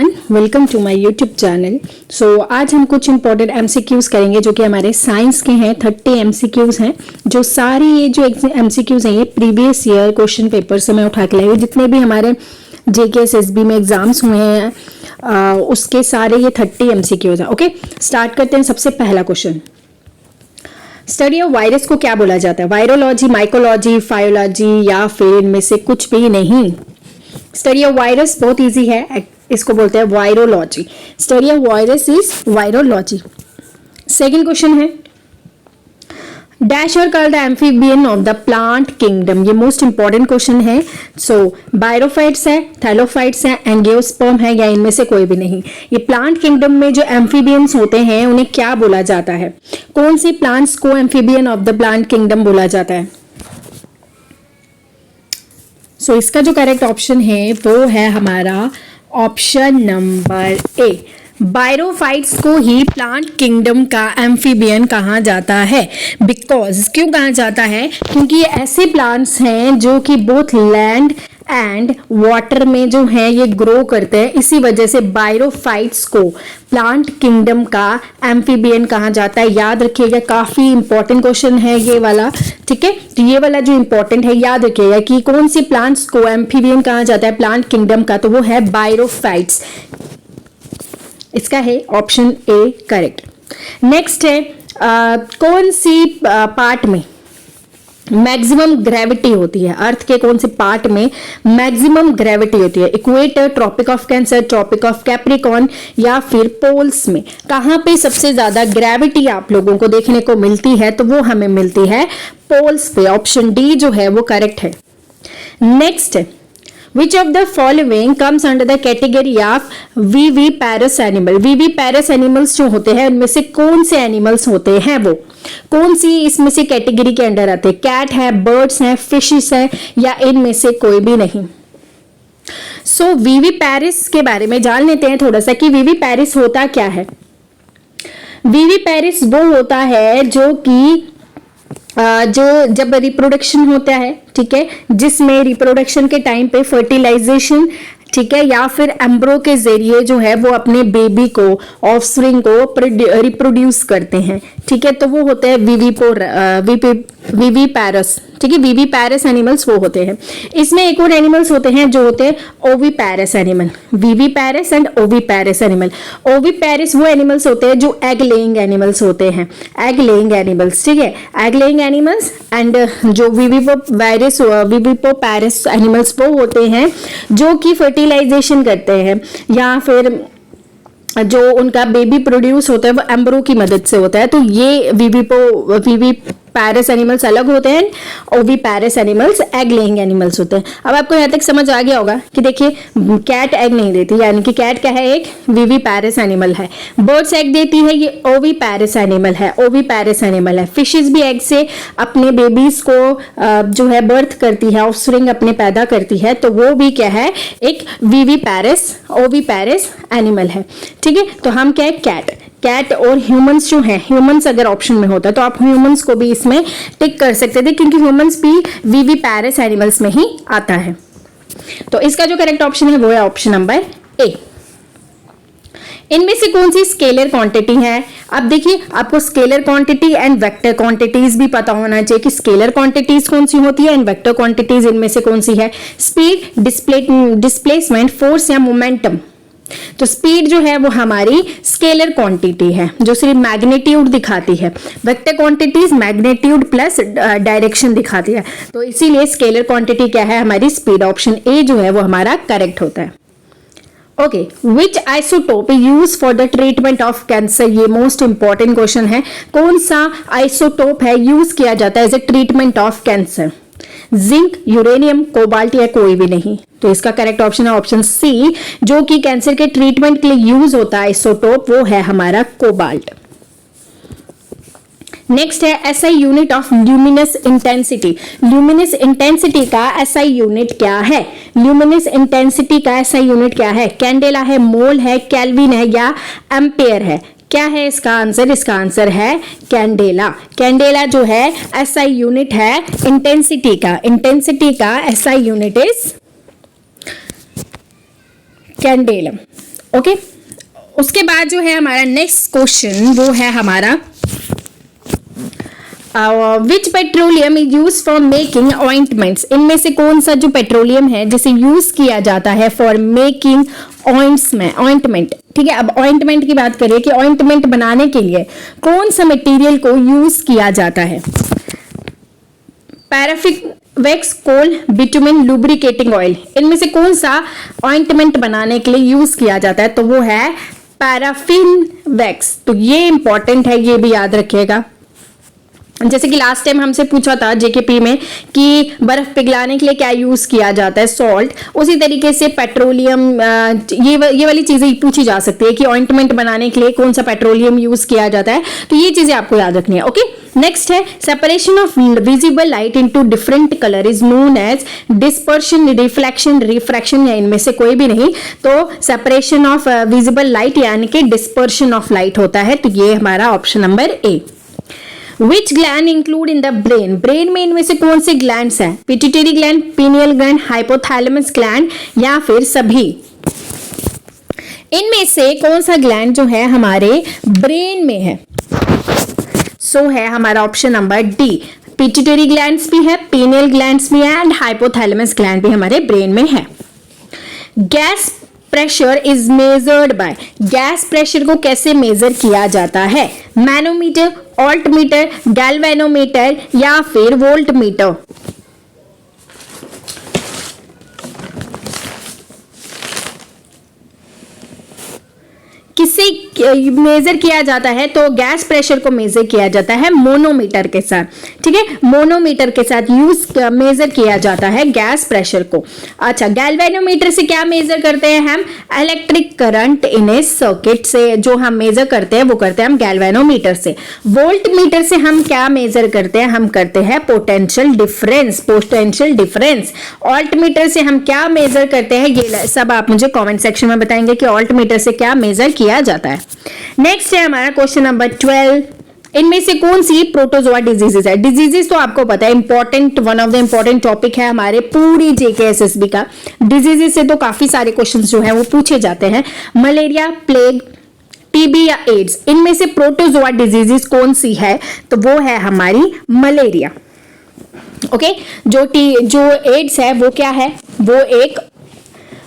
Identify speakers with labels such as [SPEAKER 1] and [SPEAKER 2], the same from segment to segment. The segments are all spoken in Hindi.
[SPEAKER 1] Everyone, welcome to my YouTube channel. So आज हम कुछ इंपॉर्टेंट एमसीक्यूज करेंगे जो कि हमारे साइंस के हैं। 30 एमसीक्यूज हैं। जो सारे ये जो एमसीक्यूज हैं ये प्रीवियस ईयर क्वेश्चन पेपर से मैं उठा के लाई हूँ। जितने भी हमारे JKSSB में एग्जाम्स हुए हैं उसके सारे ये 30 एमसीक्यूज हैं। ओके, स्टार्ट करते हैं। सबसे पहला क्वेश्चन, स्टडी ऑफ वायरस को क्या बोला जाता है? वायरोलॉजी, माइकोलॉजी, फायोलॉजी या फिर इनमें से कुछ भी नहीं। स्टडी ऑफ वायरस बहुत इजी है, इसको बोलते हैं virology. Study of virus is virology. Second question है, डैश और called the amphibian of the plant kingdom. ये मोस्ट इंपॉर्टेंट क्वेश्चन है। सो बायरोफाइट्स है, थैलोफाइट्स है, एंजियोस्पर्म है या इनमें से कोई भी नहीं। ये प्लांट किंगडम में जो एम्फीबियंस होते हैं उन्हें क्या बोला जाता है? कौन सी प्लांट्स को amphibian of the plant kingdom बोला जाता है? सो इसका जो करेक्ट ऑप्शन है वो है हमारा ऑप्शन नंबर ए। बायरोफाइट्स को ही प्लांट किंगडम का एम्फीबियन कहा जाता है। बिकॉज क्यों कहा जाता है? क्योंकि ये ऐसे प्लांट्स हैं जो कि बोथ लैंड एंड वाटर में जो है ये ग्रो करते हैं। इसी वजह से बायरोफाइट्स को प्लांट किंगडम का एम्फीबियन कहा जाता है। याद रखिएगा, काफी इंपॉर्टेंट क्वेश्चन है ये वाला। ठीक है, तो ये वाला जो इंपॉर्टेंट है, याद रखिएगा कि कौन सी प्लांट्स को एम्फीबियन कहा जाता है प्लांट किंगडम का, तो वो है बायरोफाइट्स। इसका है ऑप्शन ए करेक्ट। नेक्स्ट है कौन सी पार्ट में मैक्सिमम ग्रेविटी होती है? अर्थ के कौन से पार्ट में मैक्सिमम ग्रेविटी होती है? Equator, Tropic of Cancer, Tropic of Capricorn या फिर पोल्स में? कहां पे सबसे ज्यादा ग्रेविटी आप लोगों को देखने को मिलती है? तो वो हमें मिलती है पोल्स पे। ऑप्शन डी जो है वो करेक्ट है। Next, Which of the following comes under the category of viviparous animal? viviparous animals जो होते हैं उनमें से कौन से एनिमल्स होते हैं? वो कौन सी इसमें से कैटेगरी के अंडर आते हैं? कैट है, बर्ड्स हैं, फिशेस है या इनमें से कोई भी नहीं? सो विविपैरिस के बारे में जान लेते हैं थोड़ा सा कि विविपैरिस होता क्या है। विविपैरिस वो होता है जो कि जो जब रिप्रोडक्शन होता है, ठीक है, जिसमें रिप्रोडक्शन के टाइम पे फर्टिलाइजेशन, ठीक है, या फिर एम्ब्रो के जरिए जो है वो अपने बेबी को, ऑफस्प्रिंग को रिप्रोड्यूस करते हैं। ठीक है, तो वो होते हैं विविपैरस। ठीक है, विविपैरस एनिमल्स वो होते हैं। इसमें एक और एनिमल्स होते हैं जो होते हैं oviparous animal. Viviparous and oviparous animal. Oviparous वो एनिमल्स होते हैं जो एग लेइंग एनिमल्स होते हैं। एग लेइंग एनिमल्स, ठीक है, एग लेइंग एनिमल्स। एंड जो विविपोपैरस एनिमल्स वो होते हैं जो कि फर्टिलाइजेशन करते हैं या फिर जो उनका बेबी प्रोड्यूस होता है वो एम्ब्रो की मदद से होता है। तो ये विविपैरस एनिमल्स अलग होते हैं, ओविपैरस एनिमल्स एग लेइंग एनिमल्स होते हैं। अब आपको यहाँ तक समझ आ गया होगा कि देखिए कैट एग नहीं देती, यानी कि कैट क्या है? एक विविपैरस एनिमल है। बर्ड्स एग देती है, ये ओविपैरस एनिमल है, ओविपैरस एनिमल है। फिशेस भी एग से अपने बेबीज को जो है बर्थ करती है, ऑफस्प्रिंग अपने पैदा करती है, तो वो भी क्या है? एक विविपैरस ओविपैरस एनिमल है। ठीक है, तो हम क्या है? कैट और ह्यूमंस जो है, ह्यूमंस अगर ऑप्शन में होता है तो आप ह्यूमंस को भी इसमें टिक कर सकते थे क्योंकि ह्यूमंस भी विविपैरस एनिमल्स में ही आता है। तो इसका जो करेक्ट ऑप्शन है वो है ऑप्शन नंबर ए। इनमें से कौन सी स्केलर क्वांटिटी है? अब देखिए, आपको scalar quantity and vector quantities भी पता होना चाहिए कि स्केलर क्वांटिटीज कौन सी होती है एंड वेक्टर क्वांटिटीज इनमें से कौन सी है। स्पीड, डिस्प्लेसमेंट, फोर्स या मोमेंटम। तो स्पीड जो है वो हमारी स्केलर क्वांटिटी है जो सिर्फ मैग्नीट्यूड दिखाती है। Vector quantities magnitude plus direction दिखाती है। तो इसीलिए स्केलर क्वांटिटी क्या है? हमारी स्पीड। ऑप्शन ए जो है वो हमारा करेक्ट होता है। Okay, which isotope use for the treatment of cancer? ये मोस्ट इंपॉर्टेंट क्वेश्चन है। कौन सा आइसोटोप है यूज किया जाता है as a treatment of cancer? Zinc, uranium, cobalt या कोई भी नहीं? तो इसका करेक्ट ऑप्शन है ऑप्शन सी, जो कि कैंसर के ट्रीटमेंट के लिए यूज होता है आइसोटोप, वो है हमारा कोबाल्ट। नेक्स्ट है SI unit of luminous intensity. Luminous intensity का एसआई यूनिट क्या है? ल्यूमिनस इंटेंसिटी का एसआई यूनिट क्या है? कैंडेला है, मोल है, केल्विन है या एम्पेयर है? क्या है इसका आंसर? इसका आंसर है कैंडेला। कैंडेला जो है एसआई यूनिट है इंटेंसिटी का। इंटेंसिटी का एसआई यूनिट इज कैंडेलम। ओके, उसके बाद जो है हमारा नेक्स्ट क्वेश्चन वो है हमारा which petroleum is use for making ointments. इनमें से कौन सा जो पेट्रोलियम है जिसे यूज किया जाता है फॉर मेकिंग ऑइंटमेंट। ठीक है, अब ऑइंटमेंट की बात करें कि ऑइंटमेंट बनाने के लिए कौन सा मटेरियल को यूज किया जाता है। पैराफिन वैक्स, कोल, बिटुमिन, लुब्रिकेटिंग ऑयल। इनमें से कौन सा ऑइंटमेंट बनाने के लिए यूज किया जाता है, तो वो है पैराफिन वैक्स। तो ये इंपॉर्टेंट है, ये भी याद रखिएगा। जैसे कि लास्ट टाइम हमसे पूछा था जेकेपी में कि बर्फ पिघलाने के लिए क्या यूज किया जाता है, सॉल्ट। उसी तरीके से पेट्रोलियम, ये वाली चीजें पूछी जा सकती है कि ऑइंटमेंट बनाने के लिए कौन सा पेट्रोलियम यूज किया जाता है। तो ये चीजें आपको याद रखनी है। ओके, नेक्स्ट है separation of visible light into different colour is known as dispersion, reflection, refraction, या इनमें से कोई भी नहीं। तो सेपरेशन ऑफ विजिबल लाइट यानी कि डिस्पर्शन ऑफ लाइट होता है। तो ये हमारा option number A. Which gland include in the brain? Brain में इनमें से कौन से ग्लैंड्स हैं? Pituitary gland, pineal gland, hypothalamus gland, या फिर सभी? इनमें से कौन सा ग्लैंड जो है हमारे ब्रेन में है? सो है हमारा option number D. Pituitary glands भी है, पीनियल ग्लैंड्स भी है, एंड हाइपोथैलेमस ग्लैंड भी हमारे ब्रेन में है। Gas pressure is measured by. Gas pressure को कैसे मेजर किया जाता है? मैनोमीटर, ऑल्टमीटर, गैल्वेनोमीटर, या फिर वोल्टमीटर? किससे मेजर किया जाता है? तो गैस प्रेशर को मेजर किया जाता है मोनोमीटर के साथ। ठीक है, मोनोमीटर के साथ मेजर किया जाता है गैस प्रेशर को। अच्छा, गैल्वेनोमीटर से क्या मेजर करते हैं हम? Electric current in A circuit से जो हम मेजर करते हैं वो करते हैं हम गैल्वेनोमीटर से। वोल्टमीटर से हम क्या मेजर करते हैं? हम करते हैं पोटेंशियल डिफरेंस। ऑल्टमीटर से हम क्या मेजर करते हैं? ये सब आप मुझे कमेंट सेक्शन में बताएंगे कि ऑल्टमीटर से क्या मेजर किया जाता है। नेक्स्ट है हमारा क्वेश्चन नंबर 12। इनमें से कौन सी प्रोटोजोआ डिजीजेस है? डिजीजेस तो आपको पता है important, one of the important topic है हमारे पूरी जेकेएसएसबी का। डिजीजेस से तो काफी सारे क्वेश्चंस जो है वो पूछे जाते हैं। मलेरिया, प्लेग, टीबी या एड्स। इनमें से प्रोटोजोआ डिजीजेस कौन सी है? तो वो है हमारी मलेरिया। ओके, जो एड्स है वो क्या है? वो एक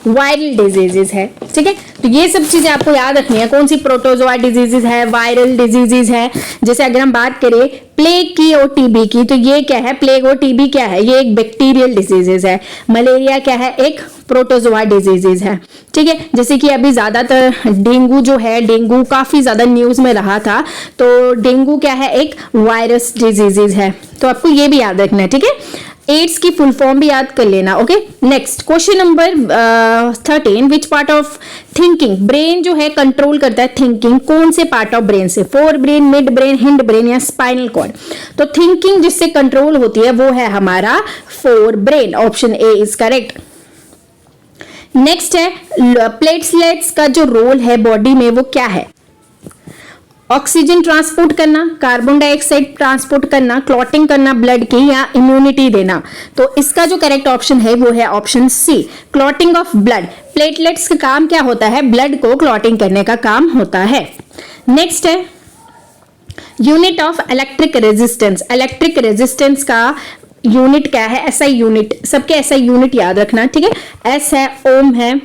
[SPEAKER 1] वायरल डिजीजेस है। ठीक है, तो ये सब चीजें आपको याद रखनी है। कौन सी प्रोटोजोआ डिजीजेस है, वायरल डिजीजेस है। जैसे अगर हम बात करें प्लेग की और टीबी की, तो ये क्या है? प्लेग और टीबी क्या है? ये एक बैक्टीरियल डिजीजेस है। मलेरिया क्या है? एक प्रोटोजोआ डिजीजेस है। ठीक है, जैसे कि अभी ज्यादातर डेंगू जो है, डेंगू काफी ज्यादा न्यूज में रहा था, तो डेंगू क्या है? एक वायरस डिजीजेस है। तो आपको ये भी याद रखना है। ठीक है, एड्स की फुल फॉर्म भी याद कर लेना। Okay, next question number 13। Which part of thinking, brain जो है कंट्रोल करता है थिंकिंग कौन से पार्ट ऑफ ब्रेन से? Fore brain, mid brain, hind brain, या स्पाइनल कॉर्ड? तो थिंकिंग जिससे कंट्रोल होती है वो है हमारा fore brain. Option A is correct. Next है प्लेटलेट्स का जो रोल है बॉडी में वो क्या है? ऑक्सीजन ट्रांसपोर्ट करना, कार्बन डाइऑक्साइड ट्रांसपोर्ट करना, क्लॉटिंग करना ब्लड की, या इम्यूनिटी देना? तो इसका जो करेक्ट ऑप्शन है वो है option C, clotting of blood. Platelets का काम क्या होता है? ब्लड को क्लॉटिंग करने का काम होता है। नेक्स्ट है unit of electric resistance. Electric resistance का यूनिट क्या है? SI unit. सबके एसआई यूनिट याद रखना। ठीक है, एस है, ओम है,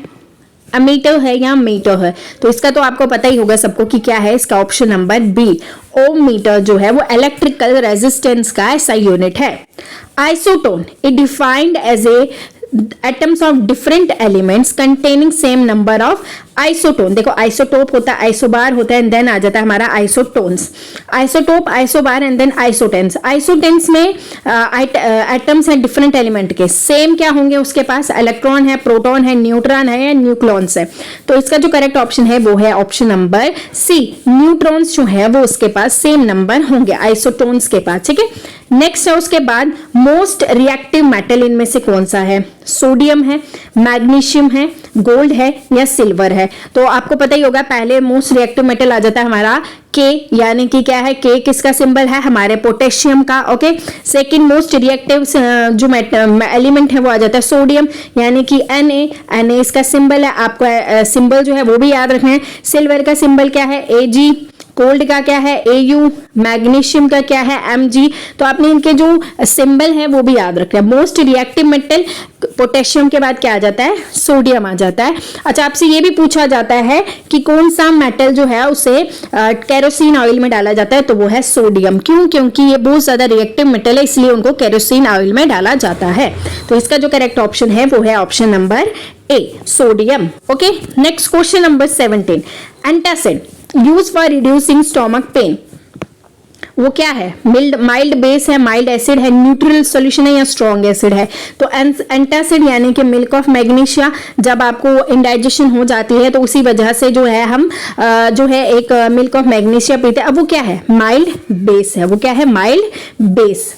[SPEAKER 1] अमीटर है, या मीटर है? तो इसका तो आपको पता ही होगा सबको कि क्या है। इसका option number B, ohm meter जो है वो इलेक्ट्रिकल रेजिस्टेंस का एसआई यूनिट है। Isotone it defined as a atoms of different elements containing same number of isotone. देखो आइसोटोप होता है, आइसोबार होता है, एंड देन आ जाता है हमारा isotones. Isotope, isobar, and then isotones. Isotones में एटम्स हैं डिफरेंट एलिमेंट के, सेम क्या होंगे उसके पास? इलेक्ट्रॉन है, प्रोटॉन है, न्यूट्रॉन है, या न्यूक्लॉन्स है? तो इसका जो करेक्ट ऑप्शन है वो है ऑप्शन नंबर सी, न्यूट्रॉन्स जो है वो उसके पास सेम नंबर होंगे आइसोटोन्स के पास। ठीक है, नेक्स्ट है उसके बाद मोस्ट रिएक्टिव मेटल इनमें से कौन सा है? सोडियम है, मैग्नीशियम है, गोल्ड है या सिल्वर है? तो आपको पता ही होगा, पहले मोस्ट रिएक्टिव मेटल आ जाता है हमारा के, यानी कि क्या है के, किसका सिंबल है? हमारे पोटेशियम का। ओके, सेकंड मोस्ट रिएक्टिव जो एलिमेंट है वो आ जाता है सोडियम, यानी कि Na इसका सिंबल है। आपको सिंबल जो है वो भी याद रखना है। सिल्वर का सिंबल क्या है? Ag, गोल्ड का क्या है? Au, मैग्नीशियम का क्या है? Mg। तो आपने इनके जो सिंबल है वो भी याद रखना है। मोस्ट रिएक्टिव मेटल पोटेशियम के बाद क्या आ जाता है? सोडियम आ जाता है। अच्छा, आपसे ये भी पूछा जाता है कि कौन सा मेटल जो है उसे केरोसिन ऑयल में डाला जाता है, तो वो है सोडियम। क्यों? क्योंकि ये बहुत ज्यादा रिएक्टिव मेटल है, इसलिए उनको केरोसिन ऑयल में डाला जाता है। तो इसका जो करेक्ट ऑप्शन है वो है option number A, sodium. Okay, next question number 17, antacid use for reducing stomach pain, वो क्या है? माइल्ड बेस है, माइल्ड एसिड है, न्यूट्रल सॉल्यूशन है या स्ट्रॉन्ग एसिड है? तो एंटासिड यानी कि मिल्क ऑफ मैग्नीशिया, जब आपको इंडाइजेशन हो जाती है तो उसी वजह से जो है हम जो है एक मिल्क ऑफ मैग्नीशिया पीते हैं। अब वो क्या है? माइल्ड बेस है। वो क्या है? Mild base.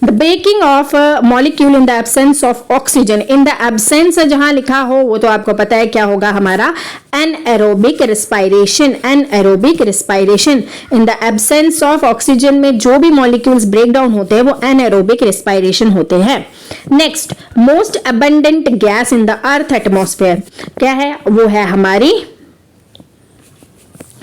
[SPEAKER 1] The breaking of molecule in the absence of oxygen, in the absence जहां लिखा हो वो तो आपको पता है क्या होगा हमारा? Anaerobic respiration. Anaerobic respiration, in the absence of oxygen में जो भी मॉलिक्यूल्स ब्रेक डाउन होते हैं वो एनएरोबिक रेस्पिरेशन होते हैं। Next, most abundant gas in the earth atmosphere, क्या है? वो है हमारी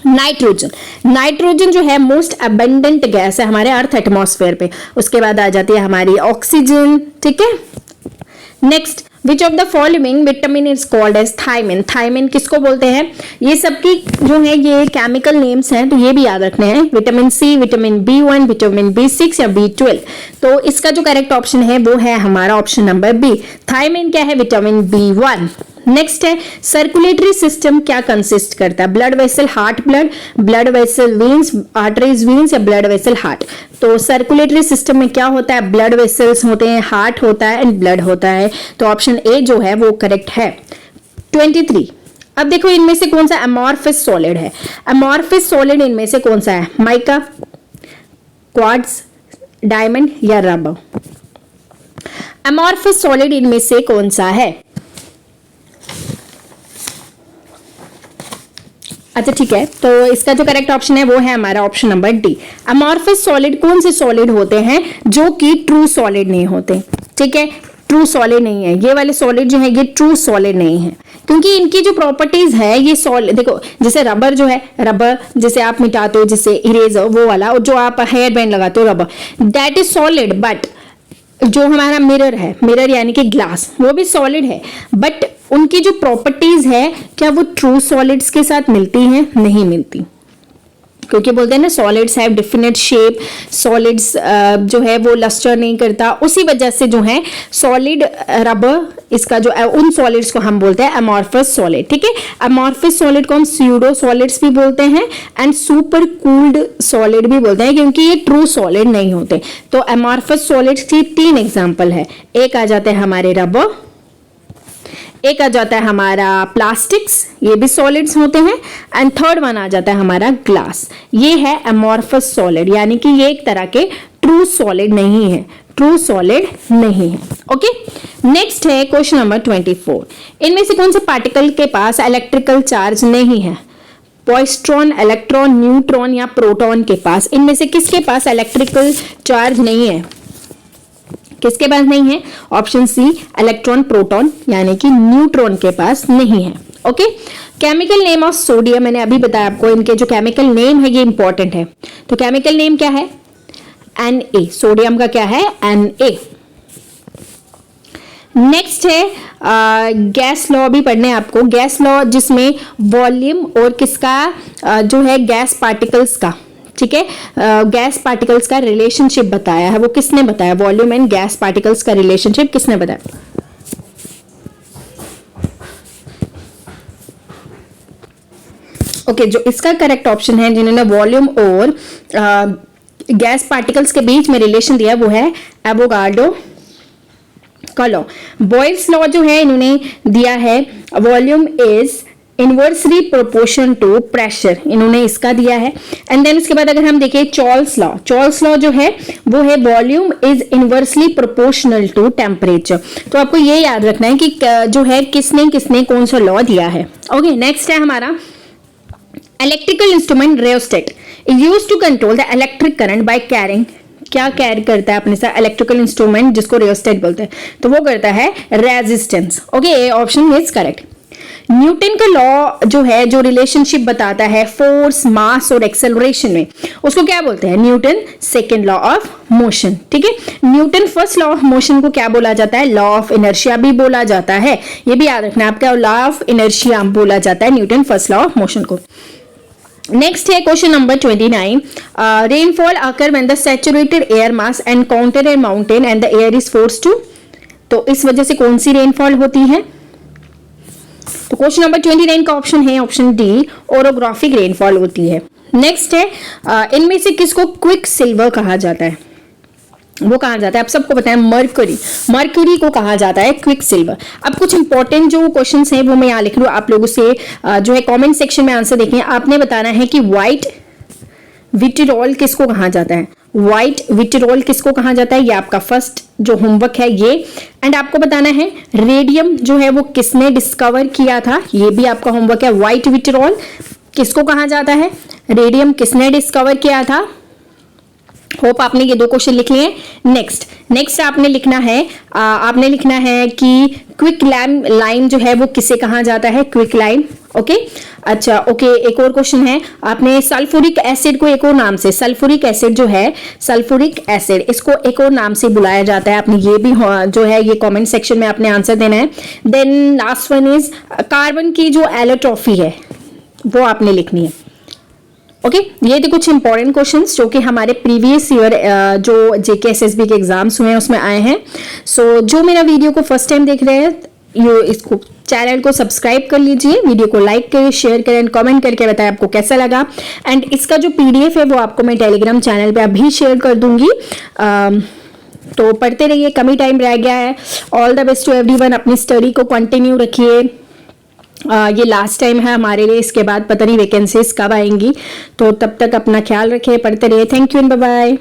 [SPEAKER 1] नाइट्रोजन। नाइट्रोजन जो है मोस्ट अबंडेंट गैस है हमारे अर्थ एटमॉस्फेयर पे। उसके बाद आ जाती है हमारी ऑक्सीजन। ठीक है, next, which of the following vitamin is called as thiamine. Thiamine किसको बोलते हैं? ये सबकी जो है ये केमिकल नेम्स हैं, तो ये भी याद रखने हैं। Vitamin C, vitamin B1, vitamin B6 या B12। तो इसका जो करेक्ट ऑप्शन है वो है हमारा ऑप्शन नंबर बी। थायमिन क्या है? Vitamin B1। नेक्स्ट है, सर्कुलेटरी सिस्टम क्या कंसिस्ट करता है? Blood vessel, heart blood, blood vessel veins, arteries veins या ब्लड वेसल हार्ट? तो सर्कुलेटरी सिस्टम में क्या होता है? ब्लड वेसल्स होते हैं, हार्ट होता है एंड ब्लड होता है। तो ऑप्शन ए जो है वो करेक्ट है। 23, अब देखो इनमें से कौन सा अमॉर्फस सॉलिड है? अमॉर्फस सॉलिड इनमें से कौन सा है? माइका, क्वार्ट्ज, डायमंड या रबर? अमॉर्फस सॉलिड इनमें से कौन सा है? अच्छा ठीक है, तो इसका जो करेक्ट ऑप्शन है वो है हमारा option number D. Amorphous solid कौन से सॉलिड होते हैं? जो कि ट्रू सॉलिड नहीं होते। ठीक है, ट्रू सॉलिड नहीं है ये वाले सॉलिड जो है, ये ट्रू सॉलिड नहीं है, क्योंकि इनकी जो प्रॉपर्टीज है ये सॉलिड, देखो जैसे रबर जो है, रबर जैसे आप मिटाते हो, जैसे इरेजर वो वाला, और जो आप हेयर बैंड लगाते हो rubber, that is solid. But जो हमारा मिरर है, मिरर यानी कि ग्लास, वो भी सॉलिड है, बट उनकी जो प्रॉपर्टीज है क्या वो ट्रू सॉलिड्स के साथ मिलती हैं? नहीं मिलती, क्योंकि बोलते हैं ना solids have definite shape, solids जो है वो लस्टर नहीं करता, उसी वजह से जो है सॉलिड रबर, इसका जो उन सॉलिड्स को हम बोलते हैं अमॉर्फस सॉलिड। ठीक है, अमॉर्फस सॉलिड को हम स्यूडो सॉलिड्स भी बोलते हैं एंड सुपर कूल्ड सॉलिड भी बोलते हैं, क्योंकि ये ट्रू सॉलिड नहीं होते। तो अमॉर्फस सॉलिड्स की 3 एग्जाम्पल है। एक आ जाते हैं हमारे रबर, एक आ जाता है हमारा प्लास्टिक्स, ये भी सॉलिड्स होते हैं, एंड थर्ड वन आ जाता है हमारा ग्लास। ये है अमॉर्फस सॉलिड, यानी कि ये एक तरह के ट्रू सॉलिड नहीं है, ट्रू सॉलिड नहीं है। ओके, नेक्स्ट है क्वेश्चन नंबर 24। इनमें से कौन से पार्टिकल के पास इलेक्ट्रिकल चार्ज नहीं है? पॉइस्ट्रॉन, इलेक्ट्रॉन, न्यूट्रॉन या प्रोटॉन के पास? इनमें से किसके पास इलेक्ट्रिकल चार्ज नहीं है? किसके पास नहीं है? ऑप्शन सी, इलेक्ट्रॉन, प्रोटॉन यानी कि न्यूट्रॉन के पास नहीं है। Okay, chemical name of sodium, मैंने अभी बताया आपको, इनके जो केमिकल नेम है ये इंपॉर्टेंट है। तो केमिकल नेम क्या है? Na। सोडियम का क्या है? Na। नेक्स्ट है गैस लॉ भी पढ़ने हैं आपको, गैस लॉ जिसमें वॉल्यूम और किसका जो है गैस पार्टिकल्स का, ठीक है, गैस पार्टिकल्स का रिलेशनशिप बताया है। वो किसने बताया? वॉल्यूम एंड गैस पार्टिकल्स का रिलेशनशिप किसने बताया? ओके, जो इसका करेक्ट ऑप्शन है, जिन्होंने वॉल्यूम और गैस पार्टिकल्स के बीच में रिलेशन दिया वो है एवोगाड्रो का लॉ। बॉयल्स लॉ जो है इन्होंने दिया है, volume is inversely proportion to pressure, इन्होंने इसका दिया है। एंड देन उसके बाद अगर हम देखें चॉल्स लॉ जो है वो है volume is inversely proportional to temperature. तो आपको ये याद रखना है कि जो है किसने कौन सा लॉ दिया है। ओके, नेक्स्ट है हमारा electrical instrument rheostat is used to control the electric current by carrying. क्या कैरी करता है अपने साथ इलेक्ट्रिकल इंस्ट्रूमेंट जिसको रियोस्टेट बोलते हैं, तो वो करता है resistance. Okay, option is correct. Newton का लॉ जो है, जो रिलेशनशिप बताता है फोर्स, मास और एक्सेलरेशन में, उसको क्या बोलते हैं? Newton second law of motion. ठीक है, Newton first law of motion को क्या बोला जाता है? लॉ ऑफ इनर्शिया भी बोला जाता है। ये भी याद रखना आपका, लॉ ऑफ इनर्शिया बोला जाता है Newton first law of motion को। नेक्स्ट है question number 29। Rainfall occur when the saturated air mass encounter a mountain and the air is forced to. तो इस वजह से कौन सी रेनफॉल होती है? तो क्वेश्चन नंबर 29 का ऑप्शन है ऑप्शन डी, ओरोग्राफिक रेनफॉल होती है। नेक्स्ट है इनमें से किसको क्विक सिल्वर कहा जाता है? वो कहा जाता है, आप सबको पता है, मर्क्यूरी को कहा जाता है क्विक सिल्वर। अब कुछ इंपॉर्टेंट जो क्वेश्चंस हैं वो मैं यहाँ लिख लूँ, आप लोगों से जो है कमेंट सेक्शन में आंसर देखें। आपने बताना है कि व्हाइट विट्रियोल किसको कहा जाता है? व्हाइट विट्रियोल किसको कहा जाता है? ये आपका फर्स्ट जो होमवर्क है ये। एंड आपको बताना है रेडियम जो है वो किसने डिस्कवर किया था, ये भी आपका होमवर्क है। व्हाइट विट्रियोल किसको कहा जाता है? रेडियम किसने डिस्कवर किया था? होप आपने ये दो क्वेश्चन लिख लिए। नेक्स्ट आपने लिखना है कि क्विक लाइम जो है वो किसे कहा जाता है? Quick lime. ओके, अच्छा ओके, एक और क्वेश्चन है, आपने सल्फ्यूरिक एसिड को एक और नाम से, सल्फ्यूरिक एसिड जो है, सल्फ्यूरिक एसिड इसको एक और नाम से बुलाया जाता है। आपने ये भी जो है ये कमेंट सेक्शन में आपने आंसर देना है। Then last one is carbon की जो एलोट्रॉफी है वो आपने लिखनी है। ओके, ये थे कुछ इंपॉर्टेंट क्वेश्चंस जो कि हमारे प्रीवियस ईयर जो जेके एसएसबी के एग्जाम्स हुए हैं उसमें आए हैं। सो जो मेरा वीडियो को फर्स्ट टाइम देख रहे हैं, इसको चैनल को सब्सक्राइब कर लीजिए, वीडियो को लाइक करें, शेयर करें, कमेंट करके बताएं आपको कैसा लगा। एंड इसका जो पीडीएफ है वो आपको मैं टेलीग्राम चैनल पे अभी शेयर कर दूंगी। तो पढ़ते रहिए, कम ही टाइम रह गया है। All the best to everyone, अपनी स्टडी को कंटिन्यू रखिए। ये लास्ट टाइम है हमारे लिए, इसके बाद पता नहीं वैकेंसीज कब आएंगी, तो तब तक अपना ख्याल रखिए, पढ़ते रहिए। Thank you and bye bye.